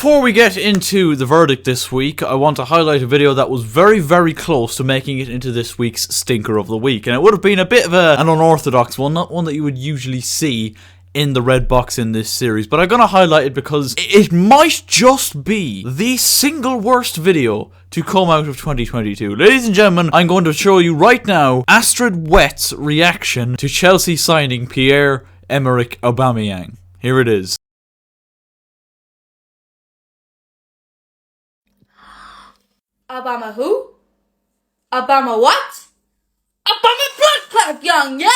Before we get into the verdict this week, I want to highlight a video that was very, very close to making it into this week's Stinker of the Week. And it would have been a bit of an unorthodox one, not one that you would usually see in the red box in this series. But I'm going to highlight it because it might just be the single worst video to come out of 2022. Ladies and gentlemen, I'm going to show you right now Astrid Wett's reaction to Chelsea signing Pierre-Emerick Aubameyang. Here it is. Obama who? Obama what? Obama blood clot young, yeah?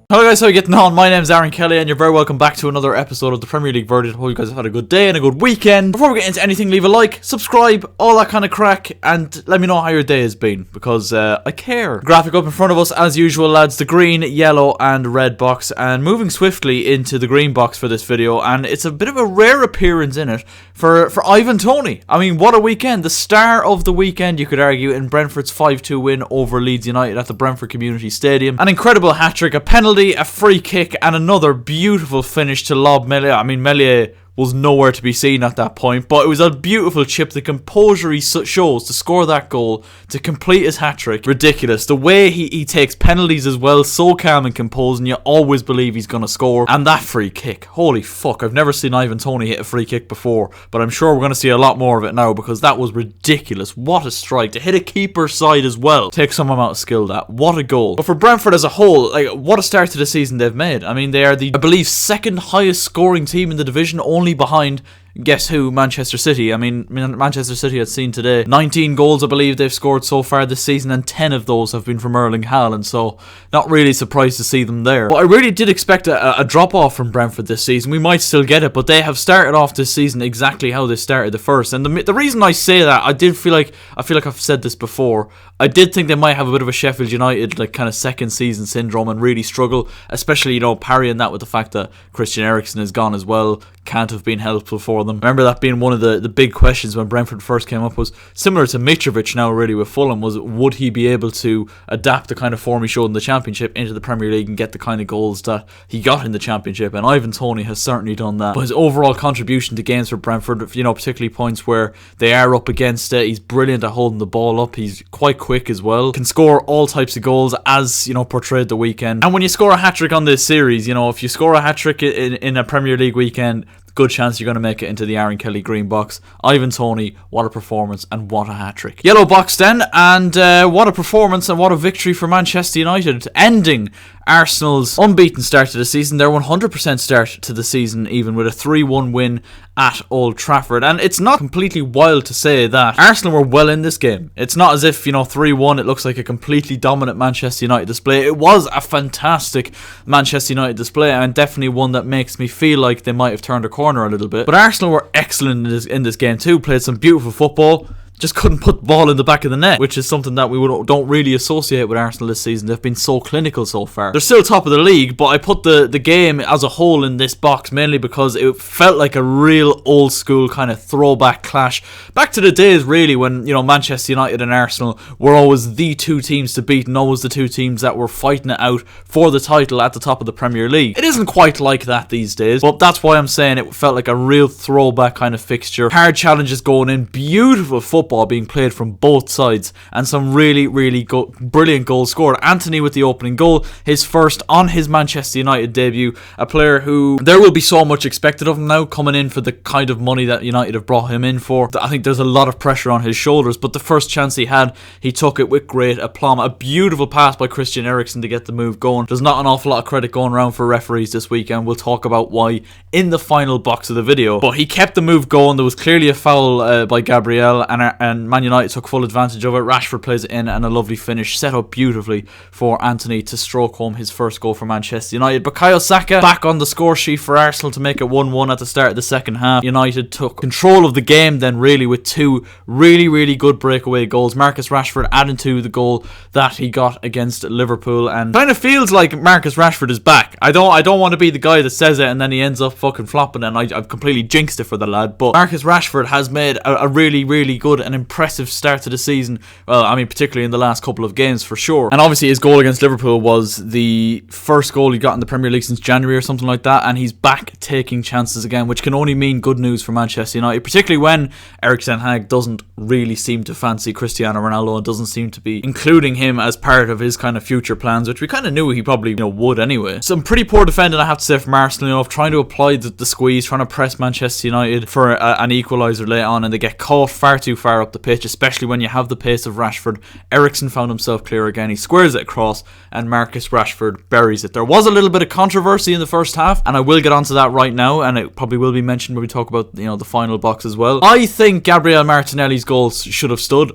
Hello guys, how are you getting on? My name's Aaron Kelly and you're very welcome back to another episode of the Premier League Verdict. Hope you guys have had a good day and a good weekend. Before we get into anything, leave a like, subscribe, all that kind of crack, and let me know how your day has been, because I care. Graphic up in front of us as usual, lads, the green, yellow and red box, and moving swiftly into the green box for this video, and it's a bit of a rare appearance in it for Ivan Toney. I mean, what a weekend. The star of the weekend, you could argue, in Brentford's 5-2 win over Leeds United at the Brentford Community Stadium. An incredible hat-trick, a penalty, a free kick, and another beautiful finish to lob Meslier. I mean, Meslier was nowhere to be seen at that point, but it was a beautiful chip. The composure he shows to score that goal, to complete his hat-trick, ridiculous. The way he takes penalties as well, so calm and composed, and you always believe he's going to score. And that free kick, holy fuck, I've never seen Ivan Toney hit a free kick before, but I'm sure we're going to see a lot more of it now, because that was ridiculous. What a strike, to hit a keeper's side as well. Takes some amount of skill, that. What a goal. But for Brentford as a whole, like, what a start to the season they've made. I mean, they are the, I believe, second highest scoring team in the division, only behind, guess who, Manchester City. I mean, Manchester City had seen today 19 goals, I believe, they've scored so far this season, and 10 of those have been from Erling Haaland, so not really surprised to see them there. But I really did expect a drop-off from Brentford this season. We might still get it, but they have started off this season exactly how they started the first. And the reason I say that, I feel like I've said this before, I did think they might have a bit of a Sheffield United, like, kind of second season syndrome and really struggle, especially, you know, parrying that with the fact that Christian Eriksen is gone as well. Can't have been helpful for them. Remember that being one of the big questions when Brentford first came up, was similar to Mitrovic now really with Fulham, was would he be able to adapt the kind of form he showed in the Championship into the Premier League and get the kind of goals that he got in the Championship. And Ivan Toney has certainly done that. But his overall contribution to games for Brentford, you know, particularly points where they are up against it, he's brilliant at holding the ball up. He's quite quick as well, can score all types of goals, as, you know, portrayed the weekend. And when you score a hat-trick on this series, you know, if you score a hat-trick in a Premier League weekend, good chance you're going to make it into the Aaron Kelly green box. Ivan Toney, what a performance and what a hat-trick. Yellow box then, and what a performance and what a victory for Manchester United, ending Arsenal's unbeaten start to the season, their 100% start to the season, even with a 3-1 win at Old Trafford. And it's not completely wild to say that Arsenal were well in this game. It's not as if, you know, 3-1, it looks like a completely dominant Manchester United display. It was a fantastic Manchester United display, and definitely one that makes me feel like they might have turned a corner a little bit. But Arsenal were excellent in this game too, played some beautiful football. Just couldn't put the ball in the back of the net, which is something that we don't really associate with Arsenal this season. They've been so clinical so far. They're still top of the league, but I put the game as a whole in this box mainly because it felt like a real old school kind of throwback clash. Back to the days really when, you know, Manchester United and Arsenal were always the two teams to beat, and always the two teams that were fighting it out for the title at the top of the Premier League. It isn't quite like that these days, but that's why I'm saying it felt like a real throwback kind of fixture. Hard challenges going in, beautiful football being played from both sides, and some really brilliant goals scored. Anthony with the opening goal, his first on his Manchester United debut, a player who there will be so much expected of him now, coming in for the kind of money that United have brought him in for. I think there's a lot of pressure on his shoulders, but the first chance he had, he took it with great aplomb. A beautiful pass by Christian Eriksen to get the move going. There's not an awful lot of credit going around for referees this weekend. We'll talk about why in the final box of the video, but he kept the move going. There was clearly a foul by Gabriel, and Man United took full advantage of it. Rashford plays it in, and a lovely finish set up beautifully for Antony to stroke home his first goal for Manchester United. Bukayo Saka back on the score sheet for Arsenal to make it 1-1 at the start of the second half. United took control of the game then, really, with two really good breakaway goals. Marcus Rashford adding to the goal that he got against Liverpool, and kind of feels like Marcus Rashford is back. I don't want to be the guy that says it and then he ends up fucking flopping, and I've completely jinxed it for the lad, but Marcus Rashford has made a really good and impressive start to the season. Well, I mean, particularly in the last couple of games for sure. And obviously his goal against Liverpool was the first goal he got in the Premier League since January or something like that, and he's back taking chances again, which can only mean good news for Manchester United, particularly when Erik ten Hag doesn't really seem to fancy Cristiano Ronaldo and doesn't seem to be including him as part of his kind of future plans, which we kind of knew he probably would anyway. Some pretty poor defending, I have to say, from Arsenal, trying to apply the squeeze, trying to press Manchester United for an equaliser late on, and they get caught far too far up the pitch, especially when you have the pace of Rashford. Eriksen found himself clear again, he squares it across, and Marcus Rashford buries it. There was a little bit of controversy in the first half, and I will get onto that right now, and it probably will be mentioned when we talk about the final box as well. I think Gabriel Martinelli's goal should have stood.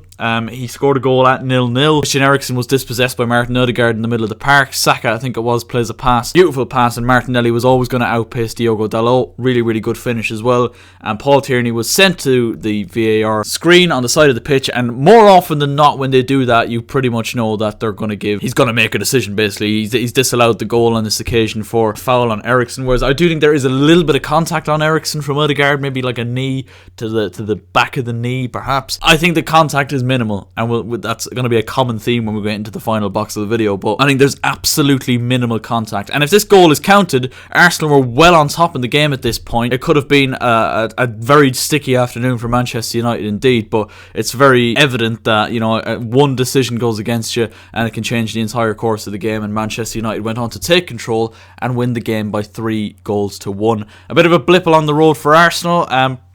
He scored a goal at 0-0. Christian Eriksen was dispossessed by Martin Odegaard in the middle of the park. Saka, I think it was, plays a pass, beautiful pass, and Martinelli was always going to outpace Diogo Dalot. Really good finish as well. And Paul Tierney was sent to the VAR screen on the side of the pitch, and more often than not when they do that, you pretty much know that he's going to make a decision basically. He's disallowed the goal on this occasion for foul on Eriksen, whereas I do think there is a little bit of contact on Eriksen from Odegaard, maybe like a knee to the back of the knee perhaps. I think the contact is minimal, and that's going to be a common theme when we get into the final box of the video, but I think there's absolutely minimal contact, and if this goal is counted, Arsenal were well on top in the game at this point. It could have been a very sticky afternoon for Manchester United indeed, but it's very evident that one decision goes against you and it can change the entire course of the game, and Manchester United went on to take control and win the game by 3-1. A bit of a blip along the road for Arsenal,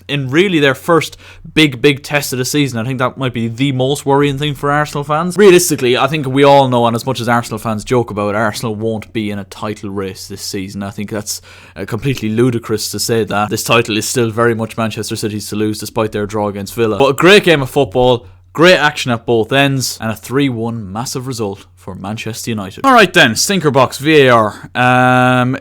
in really their first big test of the season. I think that might be the most worrying thing for Arsenal fans. Realistically, I think we all know, and as much as Arsenal fans joke about it, Arsenal won't be in a title race this season. I think that's completely ludicrous to say that. This title is still very much Manchester City's to lose, despite their draw against Villa. But a great game of football, great action at both ends, and a 3-1 massive result for Manchester United. Alright then, stinker box, VAR.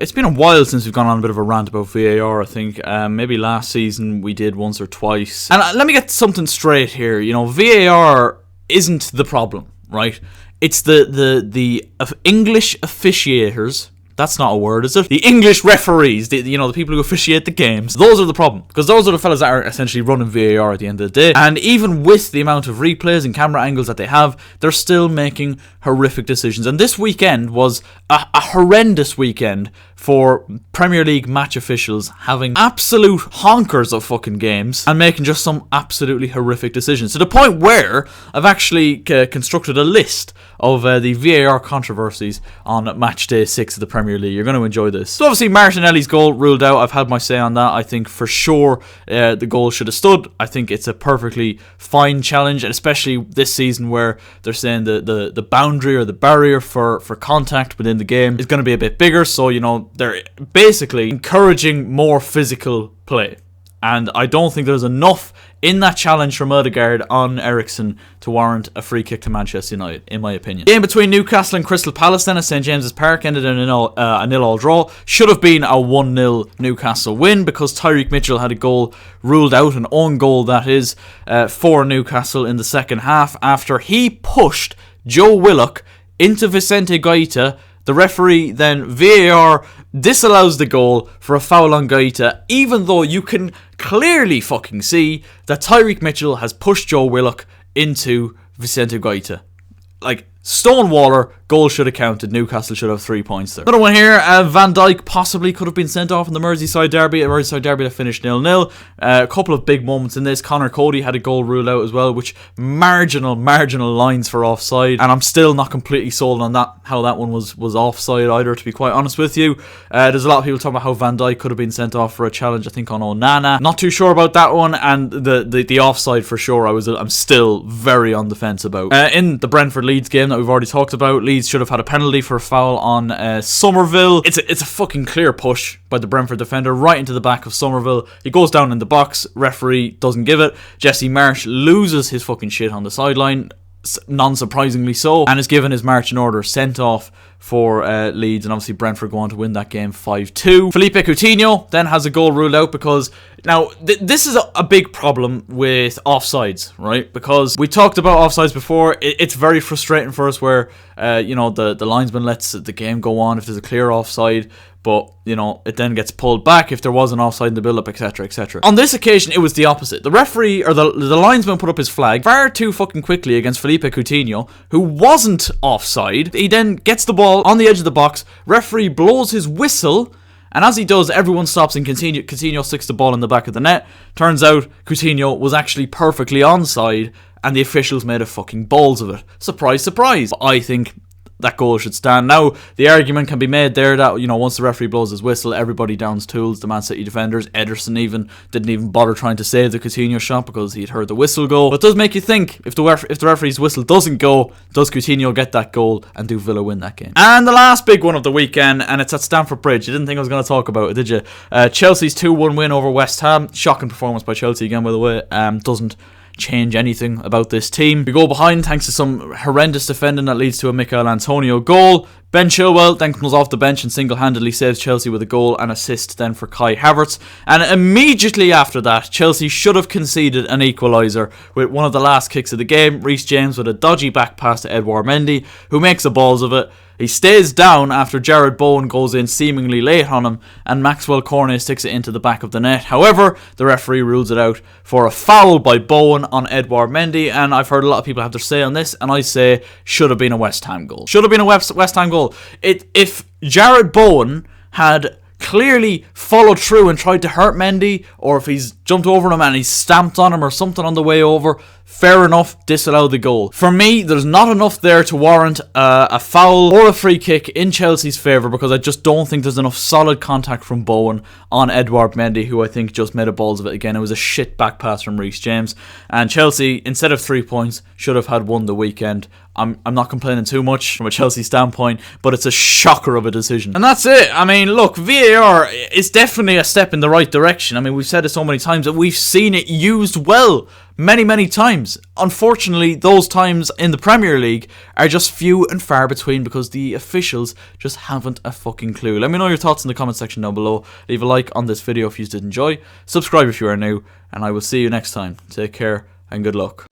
It's been a while since we've gone on a bit of a rant about VAR, I think. Maybe last season we did once or twice. And let me get something straight here. VAR isn't the problem, right? It's the English officiators. That's not a word, is it? The English referees, the people who officiate the games, those are the problem. Because those are the fellas that are essentially running VAR at the end of the day. And even with the amount of replays and camera angles that they have, they're still making horrific decisions. And this weekend was a horrendous weekend for Premier League match officials, having absolute honkers of fucking games and making just some absolutely horrific decisions. To the point where I've actually constructed a list of the VAR controversies on match day 6 of the Premier League. You're going to enjoy this. So obviously Martinelli's goal ruled out. I've had my say on that. I think for sure the goal should have stood. I think it's a perfectly fine challenge, and especially this season where they're saying the boundary or the barrier for contact within the game is going to be a bit bigger. So, they're basically encouraging more physical play. And I don't think there's enough in that challenge from Odegaard on Eriksen to warrant a free kick to Manchester United, in my opinion. Game between Newcastle and Crystal Palace then at St James's Park ended in a 0-0 draw. Should have been a 1-0 Newcastle win because Tyreek Mitchell had a goal ruled out, an own goal that is, for Newcastle in the second half after he pushed Joe Willock into Vicente Guaita. The referee then, VAR, disallows the goal for a foul on Guaita, even though you can clearly fucking see that Tyreek Mitchell has pushed Joe Willock into Vicente Guaita. Like, Stonewaller, goal should have counted. Newcastle should have 3 points there. Another one here, Van Dijk possibly could have been sent off in the Merseyside derby. A Merseyside derby that finished 0-0. A couple of big moments in this. Connor Cody had a goal ruled out as well, which marginal lines for offside. And I'm still not completely sold on that, how that one was offside either, to be quite honest with you. There's a lot of people talking about how Van Dijk could have been sent off for a challenge, I think, on Onana. Not too sure about that one. And the offside for sure, I'm still very on the fence about. In the Brentford Leeds game that we've already talked about. Leeds should have had a penalty for a foul on Somerville. It's a fucking clear push by the Brentford defender right into the back of Somerville. He goes down in the box. Referee doesn't give it. Jesse Marsh loses his fucking shit on the sideline, non-surprisingly so, and is given his marching order sent off for Leeds, and obviously Brentford go on to win that game 5-2. Felipe Coutinho then has a goal ruled out because now this is a big problem with offsides, right? Because we talked about offsides before. It's very frustrating for us where the linesman lets the game go on if there's a clear offside, but it then gets pulled back if there was an offside in the build-up, etc, etc. On this occasion, it was the opposite. The referee, or the linesman, put up his flag far too fucking quickly against Felipe Coutinho, who wasn't offside. He then gets the ball on the edge of the box. Referee blows his whistle, and as he does, everyone stops and Coutinho sticks the ball in the back of the net. Turns out Coutinho was actually perfectly onside, and the officials made a fucking balls of it. Surprise, surprise. I think that goal should stand. Now, the argument can be made there that, once the referee blows his whistle, everybody downs tools. The Man City defenders, Ederson didn't even bother trying to save the Coutinho shot because he'd heard the whistle go. But it does make you think, if the referee's whistle doesn't go, does Coutinho get that goal, and do Villa win that game? And the last big one of the weekend, and it's at Stamford Bridge. You didn't think I was going to talk about it, did you? Chelsea's 2-1 win over West Ham. Shocking performance by Chelsea again, by the way. Doesn't change anything about this team. We go behind thanks to some horrendous defending that leads to a Michail Antonio goal. Ben Chilwell then comes off the bench and single-handedly saves Chelsea with a goal and assist then for Kai Havertz. And immediately after that, Chelsea should have conceded an equaliser with one of the last kicks of the game. Reece James with a dodgy back pass to Edouard Mendy, who makes the balls of it. He stays down after Jared Bowen goes in seemingly late on him, and Maxwell Cornet sticks it into the back of the net. However, the referee rules it out for a foul by Bowen on Edouard Mendy, and I've heard a lot of people have their say on this, and I say should have been a West Ham goal. Should have been a West Ham goal. If Jared Bowen had clearly followed through and tried to hurt Mendy, or if he's jumped over him and he's stamped on him or something on the way over, fair enough, disallow the goal. For me, there's not enough there to warrant a foul or a free kick in Chelsea's favour, because I just don't think there's enough solid contact from Bowen on Edouard Mendy, who I think just made a balls of it again. It was a shit back pass from Reece James, and Chelsea, instead of 3 points, should have had won the weekend. I'm not complaining too much from a Chelsea standpoint, but it's a shocker of a decision. And that's it. I mean, look, VAR is definitely a step in the right direction. I mean, we've said it so many times that we've seen it used well many times. Unfortunately, those times in the Premier League are just few and far between because the officials just haven't a fucking clue. Let me know your thoughts in the comment section down below. Leave a like on this video if you did enjoy. Subscribe if you are new, and I will see you next time. Take care and good luck.